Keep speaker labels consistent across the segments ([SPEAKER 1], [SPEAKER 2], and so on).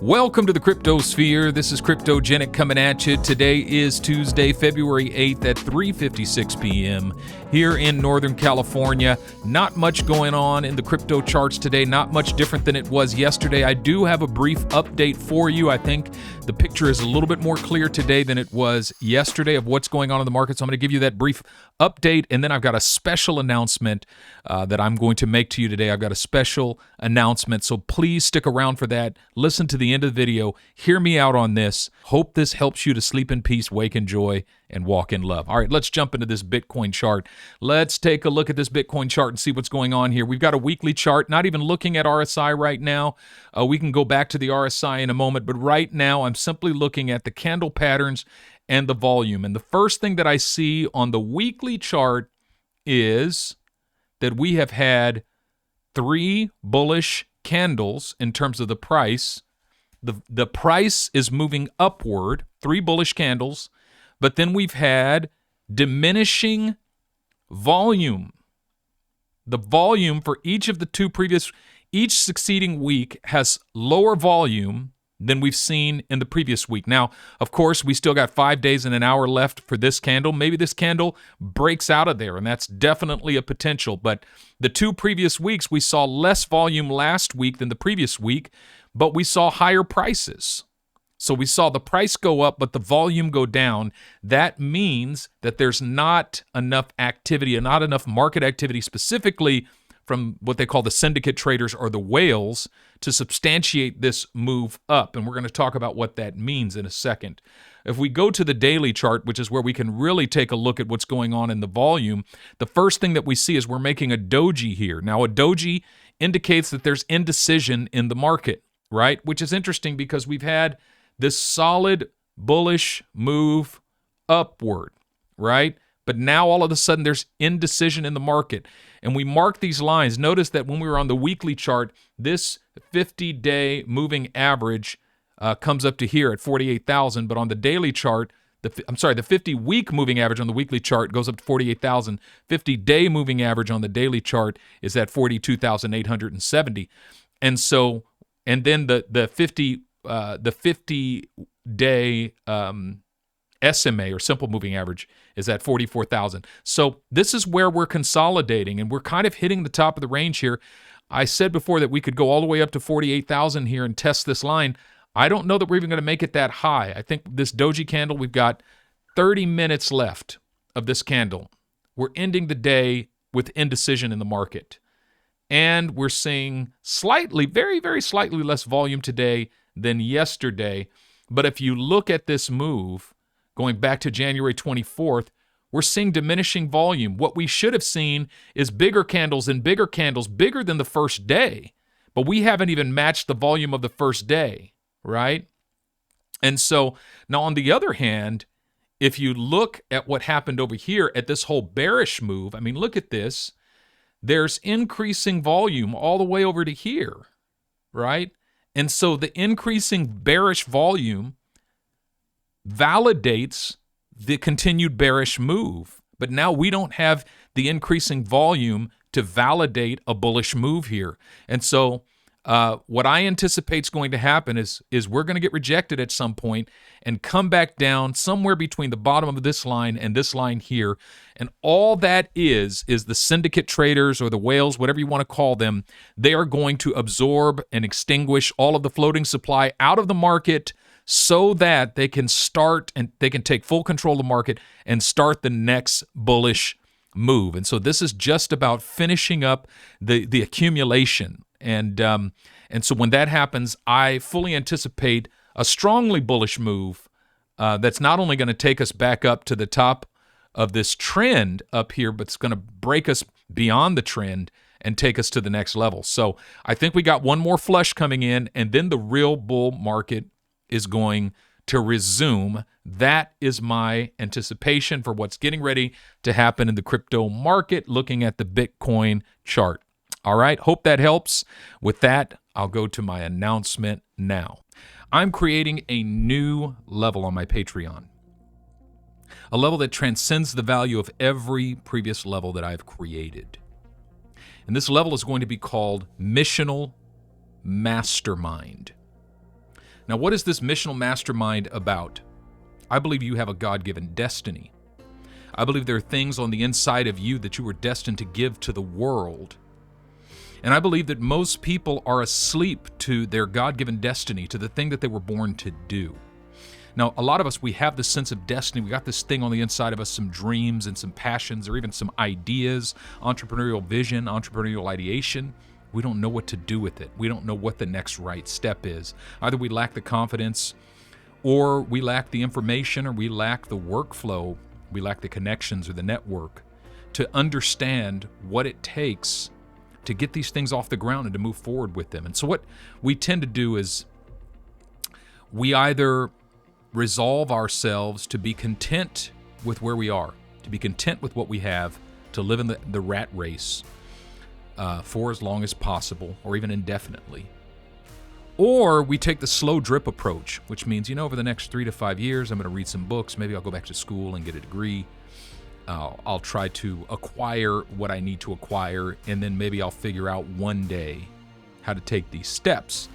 [SPEAKER 1] Welcome to the Cryptosphere. This is Cryptogenic coming at you. Today is Tuesday, February 8th at 3:56 p.m. here in Northern California. Not much going on in the crypto charts today, not much different than it was yesterday. I do have a brief update for you. I think the picture is a little bit more clear today than it was yesterday of what's going on in the market. So I'm going to give you that brief update, and then I've got a special announcement that I'm going to make to you today. I've got a special announcement, so please stick around for that. Listen to the end of the video. Hear me out on this. Hope this helps you to sleep in peace, wake in joy, and walk in love. All right, let's jump into this Bitcoin chart. Let's take a look at this Bitcoin chart and see what's going on here. We've got a weekly chart, not even looking at RSI right now. We can go back to the RSI in a moment, but right now I'm simply looking at the candle patterns and the volume. And the first thing that I see on the weekly chart is that we have had three bullish candles in terms of the price. The price is moving upward, three bullish candles, but then we've had diminishing volume. The volume for each of the each succeeding week has lower volume than we've seen in the previous week. Now, of course, we still got 5 days and an hour left for this candle. Maybe this candle breaks out of there, and that's definitely a potential. But the two previous weeks, we saw less volume last week than the previous week, but we saw higher prices. So we saw the price go up, but the volume go down. That means that there's not enough activity and not enough market activity specifically from what they call the syndicate traders or the whales to substantiate this move up. And we're going to talk about what that means in a second. If we go to the daily chart, which is where we can really take a look at what's going on in the volume, the first thing that we see is we're making a doji here. Now, a doji indicates that there's indecision in the market, right? Which is interesting because we've had this solid bullish move upward, right? But now all of a sudden there's indecision in the market. And we mark these lines. Notice that when we were on the weekly chart, this 50-day moving average comes up to here at 48,000. But on the daily chart, the 50-week moving average on the weekly chart goes up to 48,000. 50-day moving average on the daily chart is at 42,870. And then the 50-day SMA or simple moving average is at 44,000. So this is where we're consolidating, and we're kind of hitting the top of the range here. I said before that we could go all the way up to 48,000 here and test this line. I don't know that we're even going to make it that high. I think this doji candle, we've got 30 minutes left of this candle. We're ending the day with indecision in the market. And we're seeing slightly, very, very slightly less volume today than yesterday. But if you look at this move, going back to January 24th, we're seeing diminishing volume. What we should have seen is bigger candles and bigger candles, bigger than the first day. But we haven't even matched the volume of the first day, right? And so now on the other hand, if you look at what happened over here at this whole bearish move, I mean, look at this. There's increasing volume all the way over to here, right? And so the increasing bearish volume validates the continued bearish move. But now we don't have the increasing volume to validate a bullish move here. And so what I anticipate is going to happen is we're going to get rejected at some point and come back down somewhere between the bottom of this line and this line here. And all that is the syndicate traders or the whales, whatever you want to call them, they are going to absorb and extinguish all of the floating supply out of the market so that they can start and they can take full control of the market and start the next bullish move. And so this is just about finishing up the accumulation. And so when that happens, I fully anticipate a strongly bullish move that's not only going to take us back up to the top of this trend up here, but it's going to break us beyond the trend and take us to the next level. So I think we got one more flush coming in, and then the real bull market is going to resume. That is my anticipation for what's getting ready to happen in the crypto market, looking at the Bitcoin chart. All right, hope that helps. With that, I'll go to my announcement now. I'm creating a new level on my Patreon, a level that transcends the value of every previous level that I've created. And this level is going to be called Missional Mastermind. Now, what is this missional mastermind about? I believe you have a God-given destiny. I believe there are things on the inside of you that you were destined to give to the world. And I believe that most people are asleep to their God-given destiny, to the thing that they were born to do. Now, a lot of us, we have this sense of destiny. We got this thing on the inside of us, some dreams and some passions, or even some ideas, entrepreneurial vision, entrepreneurial ideation. We don't know what to do with it. We don't know what the next right step is. Either we lack the confidence, or we lack the information, or we lack the workflow, we lack the connections or the network to understand what it takes to get these things off the ground and to move forward with them. And so what we tend to do is we either resolve ourselves to be content with where we are, to be content with what we have, to live in the rat race for as long as possible, or even indefinitely. Or we take the slow drip approach, which means, over the next 3 to 5 years, I'm going to read some books. Maybe I'll go back to school and get a degree. I'll try to acquire what I need to acquire, and then maybe I'll figure out one day how to take these steps.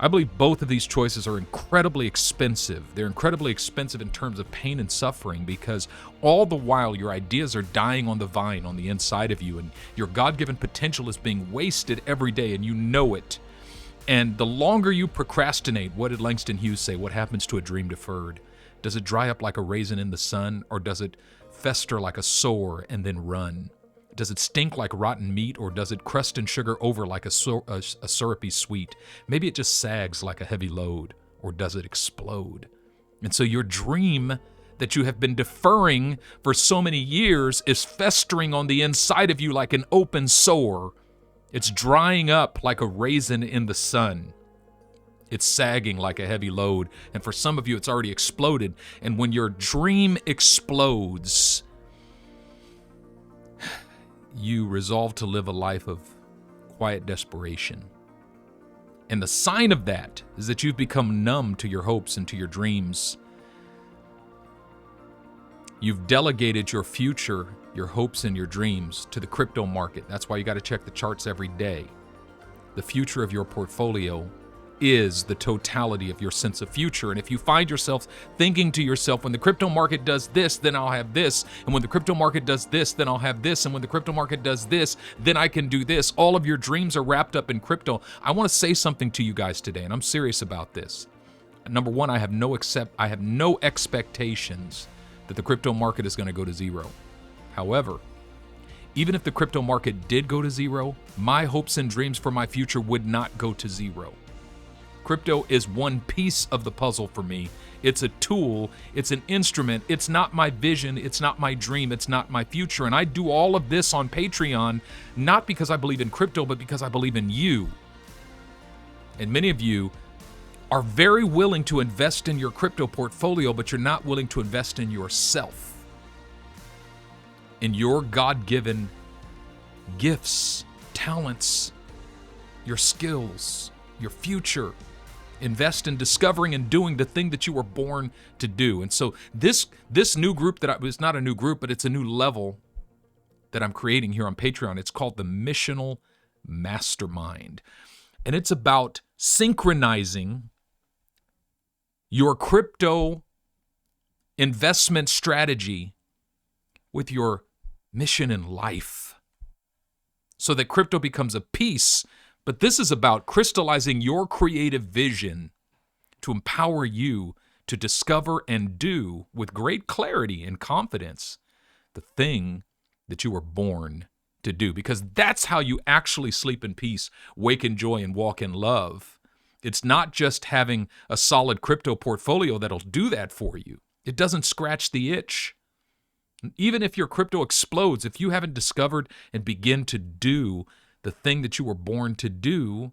[SPEAKER 1] I believe both of these choices are incredibly expensive. They're incredibly expensive in terms of pain and suffering, because all the while your ideas are dying on the vine on the inside of you, and your God-given potential is being wasted every day, and you know it. And the longer you procrastinate, what did Langston Hughes say? What happens to a dream deferred? Does it dry up like a raisin in the sun, or does it fester like a sore and then run? Does it stink like rotten meat, or does it crust and sugar over like a syrupy sweet? Maybe it just sags like a heavy load, or does it explode? And so your dream that you have been deferring for so many years is festering on the inside of you like an open sore. It's drying up like a raisin in the sun. It's sagging like a heavy load. And for some of you, it's already exploded. And when your dream explodes, you resolve to live a life of quiet desperation. And the sign of that is that you've become numb to your hopes and to your dreams. You've delegated your future, your hopes and your dreams to the crypto market. That's why you got to check the charts every day. The future of your portfolio is the totality of your sense of future. And if you find yourself thinking to yourself, when the crypto market does this, then I'll have this. And when the crypto market does this, then I'll have this. And when the crypto market does this, then I can do this. All of your dreams are wrapped up in crypto. I want to say something to you guys today, and I'm serious about this. Number one, I have no expectations that the crypto market is going to go to zero. However, even if the crypto market did go to zero, my hopes and dreams for my future would not go to zero. Crypto is one piece of the puzzle for me. It's a tool, it's an instrument, it's not my vision, it's not my dream, it's not my future. And I do all of this on Patreon, not because I believe in crypto, but because I believe in you. And many of you are very willing to invest in your crypto portfolio, but you're not willing to invest in yourself, in your God-given gifts, talents, your skills, your future. Invest in discovering and doing the thing that you were born to do. And so this new group it's not a new group, but it's a new level that I'm creating here on Patreon. It's called the Missional Mastermind. And it's about synchronizing your crypto investment strategy with your mission in life, so that crypto becomes a piece. But this is about crystallizing your creative vision to empower you to discover and do with great clarity and confidence the thing that you were born to do. Because that's how you actually sleep in peace, wake in joy, and walk in love. It's not just having a solid crypto portfolio that'll do that for you. It doesn't scratch the itch. Even if your crypto explodes, if you haven't discovered and begin to do the thing that you were born to do,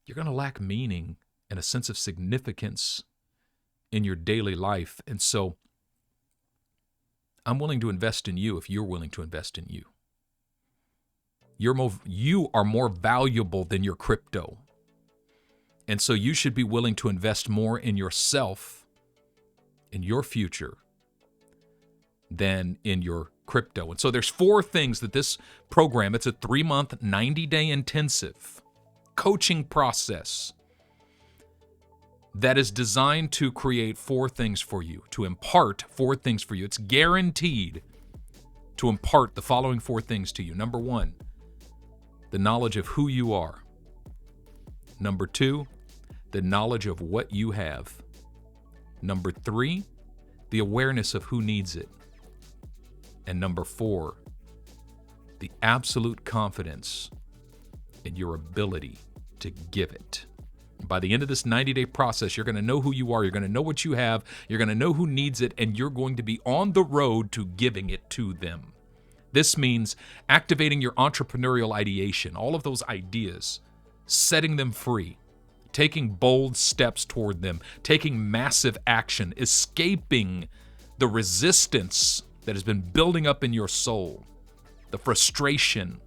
[SPEAKER 1] you're going to lack meaning and a sense of significance in your daily life. And so I'm willing to invest in you if you're willing to invest in you. You are more valuable than your crypto. And so you should be willing to invest more in yourself, in your future, than in your crypto. And so there's 4 things that this program, it's a 3-month, 90-day intensive coaching process that is designed to create 4 things for you, to impart 4 things for you. It's guaranteed to impart the following 4 things to you. Number 1, the knowledge of who you are. Number 2, the knowledge of what you have. Number 3, the awareness of who needs it. And number 4, the absolute confidence in your ability to give it. By the end of this 90-day process, you're going to know who you are, you're going to know what you have, you're going to know who needs it, and you're going to be on the road to giving it to them. This means activating your entrepreneurial ideation, all of those ideas, setting them free, taking bold steps toward them, taking massive action, escaping the resistance that has been building up in your soul, the frustration,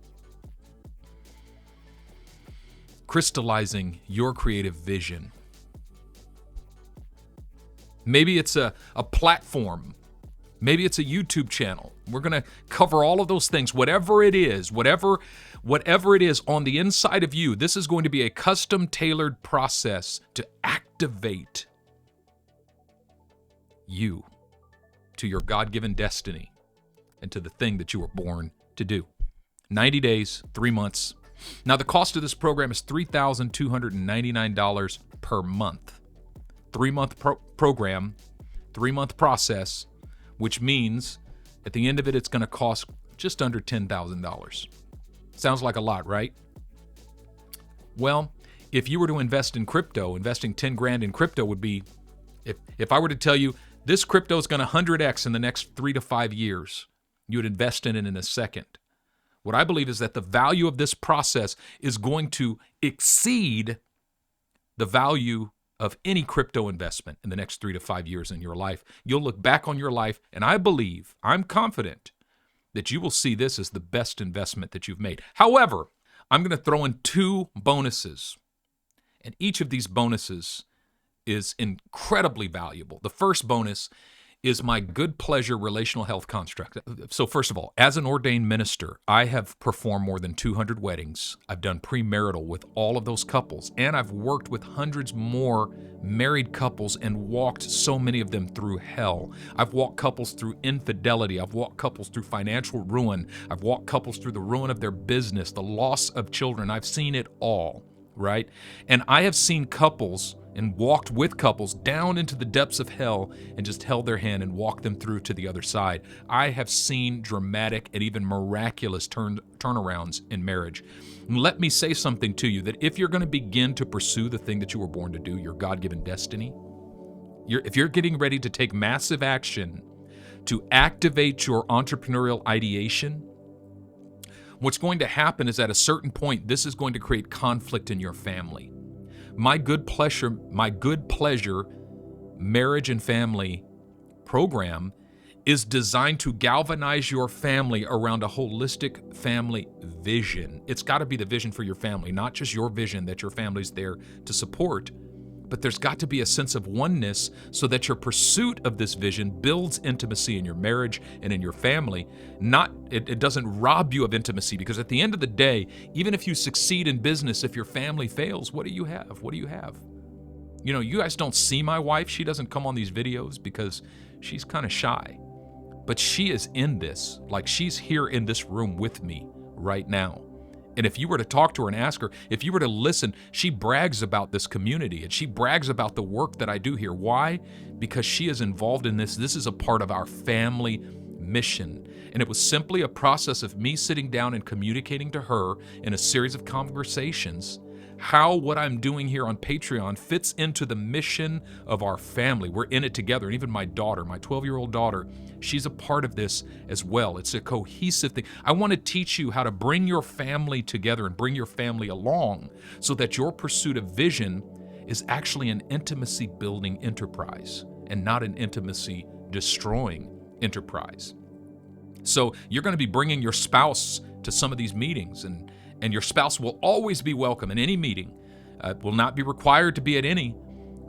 [SPEAKER 1] crystallizing your creative vision. Maybe it's a platform. Maybe it's a YouTube channel. We're going to cover all of those things. Whatever it is, whatever it is on the inside of you, this is going to be a custom tailored process to activate you to your God-given destiny and to the thing that you were born to do. 90 days, 3 months. Now, the cost of this program is $3,299 per month. 3-month program, 3-month process, which means at the end of it, it's going to cost just under $10,000. Sounds like a lot, right? Well, if you were to invest in crypto, investing 10 grand in crypto would be, if I were to tell you this crypto is going to 100x in the next 3 to 5 years, you would invest in it in a second. What I believe is that the value of this process is going to exceed the value of any crypto investment in the next 3 to 5 years in your life. You'll look back on your life, and I'm confident that you will see this as the best investment that you've made. However, I'm going to throw in 2 bonuses, and each of these bonuses is incredibly valuable. The first bonus is my good pleasure relational health construct. So first of all, as an ordained minister, I have performed more than 200 weddings. I've done premarital with all of those couples, and I've worked with hundreds more married couples and walked so many of them through hell. I've walked couples through infidelity. I've walked couples through financial ruin. I've walked couples through the ruin of their business, the loss of children. I've seen it all, right? And I have seen couples and walked with couples down into the depths of hell and just held their hand and walked them through to the other side. I have seen dramatic and even miraculous turnarounds in marriage. And let me say something to you, that if you're going to begin to pursue the thing that you were born to do, your God-given destiny, if you're getting ready to take massive action to activate your entrepreneurial ideation, what's going to happen is at a certain point, this is going to create conflict in your family. My good pleasure marriage and family program is designed to galvanize your family around a holistic family vision. It's got to be the vision for your family, not just your vision that your family's there to support, but there's got to be a sense of oneness so that your pursuit of this vision builds intimacy in your marriage and in your family. It doesn't rob you of intimacy, because at the end of the day, even if you succeed in business, if your family fails, what do you have? What do you have? You know, you guys don't see my wife. She doesn't come on these videos because she's kind of shy, but she is in this. Like, she's here in this room with me right now. And if you were to talk to her and ask her, if you were to listen, she brags about this community and she brags about the work that I do here. Why? Because she is involved in this. This is a part of our family mission. And it was simply a process of me sitting down and communicating to her in a series of conversations how what I'm doing here on Patreon fits into the mission of our family. We're in it together. And even my daughter, my 12-year-old daughter, she's a part of this as well. It's a cohesive thing. I want to teach you how to bring your family together and bring your family along so that your pursuit of vision is actually an intimacy-building enterprise and not an intimacy-destroying enterprise. So you're going to be bringing your spouse to some of these meetings, and your spouse will always be welcome in any meeting. Will not be required to be at any,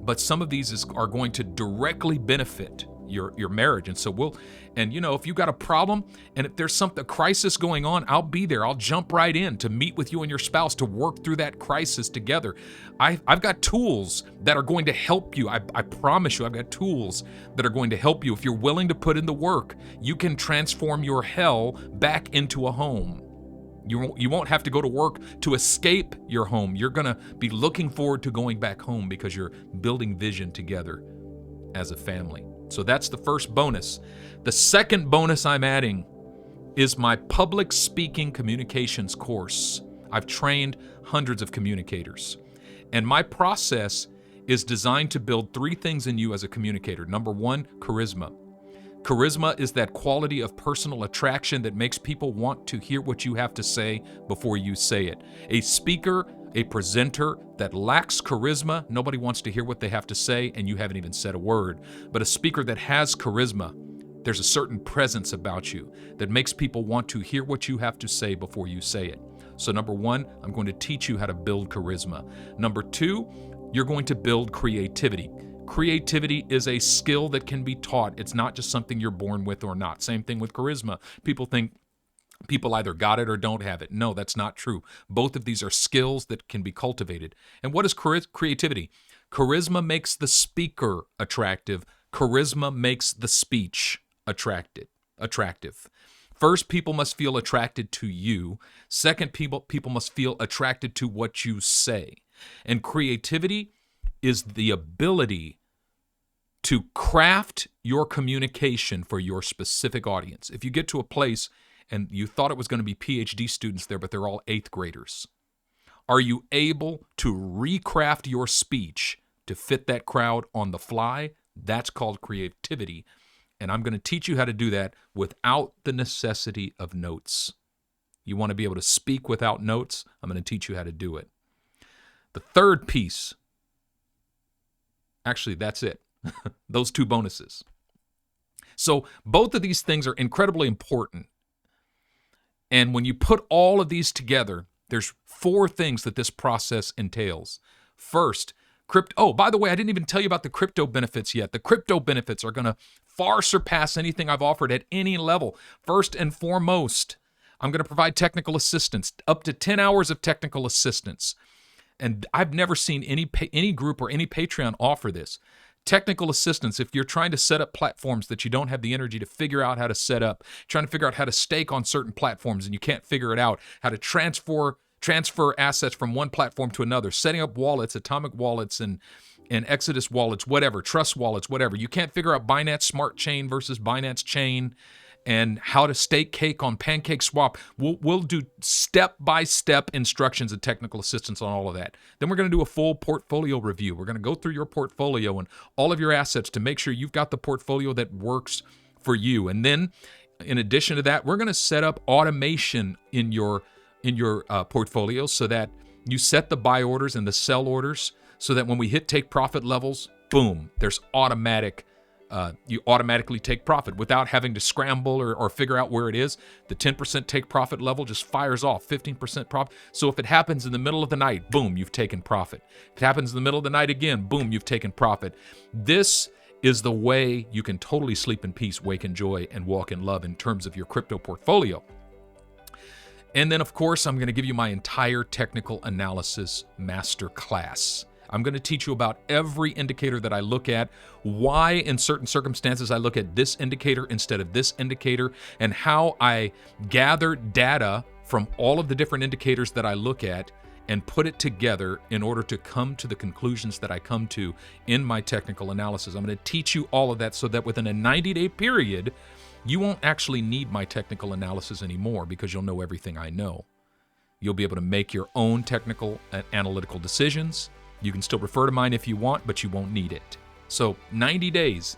[SPEAKER 1] but some of these are going to directly benefit your marriage. And so if you got a problem and if there's a crisis going on, I'll be there. I'll jump right in to meet with you and your spouse to work through that crisis together. I've got tools that are going to help you. I promise you, I've got tools that are going to help you. If you're willing to put in the work, you can transform your hell back into a home. You won't have to go to work to escape your home. You're going to be looking forward to going back home because you're building vision together as a family. So that's the first bonus. The second bonus I'm adding is my public speaking communications course. I've trained hundreds of communicators, and my process is designed to build three things in you as a communicator. Number one, charisma. Charisma is that quality of personal attraction that makes people want to hear what you have to say before you say it. A speaker, a presenter that lacks charisma, nobody wants to hear what they have to say, and you haven't even said a word. But a speaker that has charisma, there's a certain presence about you that makes people want to hear what you have to say before you say it. So number one, I'm going to teach you how to build charisma. Number two, you're going to build creativity. Creativity is a skill that can be taught. It's not just something you're born with or not. Same thing with charisma. People think people either got it or don't have it. No, that's not true. Both of these are skills that can be cultivated. And what is creativity? Charisma makes the speaker attractive. Charisma makes the speech attractive. First, people must feel attracted to you. Second, people must feel attracted to what you say. And creativity is the ability to craft your communication for your specific audience. If you get to a place and you thought it was going to be PhD students there, but they're all 8th graders, are you able to recraft your speech to fit that crowd on the fly? That's called creativity. And I'm going to teach you how to do that without the necessity of notes. You want to be able to speak without notes? I'm going to teach you how to do it. The third piece, actually, that's it. Those two bonuses. So both of these things are incredibly important. And when you put all of these together, there's 4 things that this process entails. First, by the way, I didn't even tell you about the crypto benefits yet. The crypto benefits are going to far surpass anything I've offered at any level. First and foremost, I'm going to provide technical assistance, up to 10 hours of technical assistance. And I've never seen any group or any Patreon offer this. Technical assistance, if you're trying to set up platforms that you don't have the energy to figure out how to set up, trying to figure out how to stake on certain platforms and you can't figure it out, how to transfer assets from one platform to another, setting up wallets, atomic wallets and Exodus wallets, whatever, trust wallets, whatever. You can't figure out Binance Smart Chain versus Binance Chain and how to stake cake on Pancake Swap. We'll do step-by-step instructions and technical assistance on all of that. Then we're going to do a full portfolio review. We're going to go through your portfolio and all of your assets to make sure you've got the portfolio that works for you. And then, in addition to that, we're going to set up automation in your portfolio so that you set the buy orders and the sell orders so that when we hit take profit levels, boom, there's you automatically take profit without having to scramble or figure out where it is. The 10% take profit level just fires off 15% profit. So if it happens in the middle of the night, boom, you've taken profit. If it happens in the middle of the night again, boom, you've taken profit. This is the way you can totally sleep in peace, wake in joy, and walk in love in terms of your crypto portfolio. And then, of course, I'm going to give you my entire technical analysis masterclass. I'm going to teach you about every indicator that I look at, why in certain circumstances I look at this indicator instead of this indicator, and how I gather data from all of the different indicators that I look at and put it together in order to come to the conclusions that I come to in my technical analysis. I'm going to teach you all of that so that within a 90-day period, you won't actually need my technical analysis anymore because you'll know everything I know. You'll be able to make your own technical and analytical decisions. You can still refer to mine if you want, but you won't need it. So 90 days.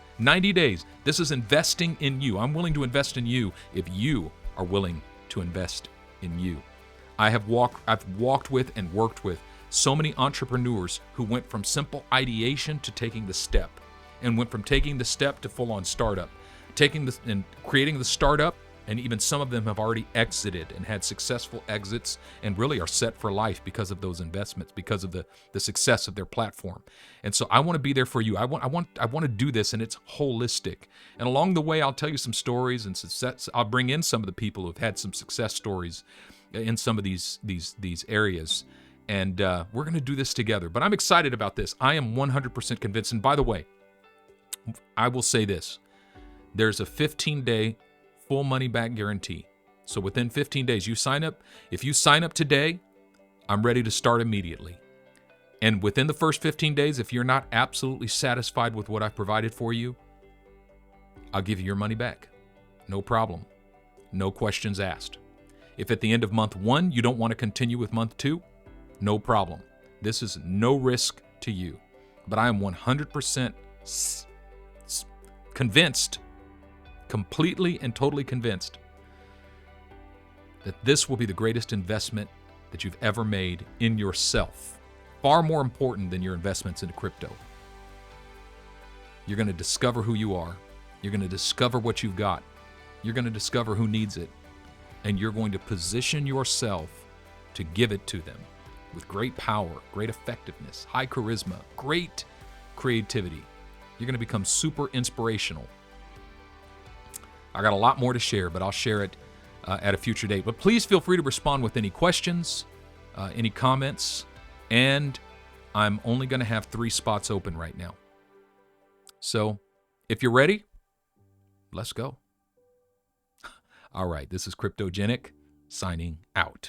[SPEAKER 1] This is investing in you. I'm willing to invest in you if you are willing to invest in you. I've walked with and worked with so many entrepreneurs who went from simple ideation to taking the step, and went from taking the step to full-on startup. Taking this and creating the startup And even some of them have already exited and had successful exits and really are set for life because of those investments, because of the success of their platform. And so I want to be there for you. I want to do this, and it's holistic. And along the way, I'll tell you some stories and success. I'll bring in some of the people who've had some success stories in some of these areas. And we're going to do this together. But I'm excited about this. I am 100% convinced. And by the way, I will say this. There's a 15-day full money back guarantee. So within 15 days, you sign up. If you sign up today, I'm ready to start immediately. And within the first 15 days, if you're not absolutely satisfied with what I've provided for you, I'll give you your money back. No problem. No questions asked. If at the end of month 1, you don't want to continue with month 2, no problem. This is no risk to you. But I am 100% convinced, completely and totally convinced, that this will be the greatest investment that you've ever made in yourself. Far more important than your investments into crypto. You're going to discover who you are. You're going to discover what you've got. You're going to discover who needs it. And you're going to position yourself to give it to them with great power, great effectiveness, high charisma, great creativity. You're going to become super inspirational. I got a lot more to share, but I'll share it at a future date. But please feel free to respond with any questions, any comments, and I'm only going to have 3 spots open right now. So if you're ready, let's go. All right, this is Cryptogenic signing out.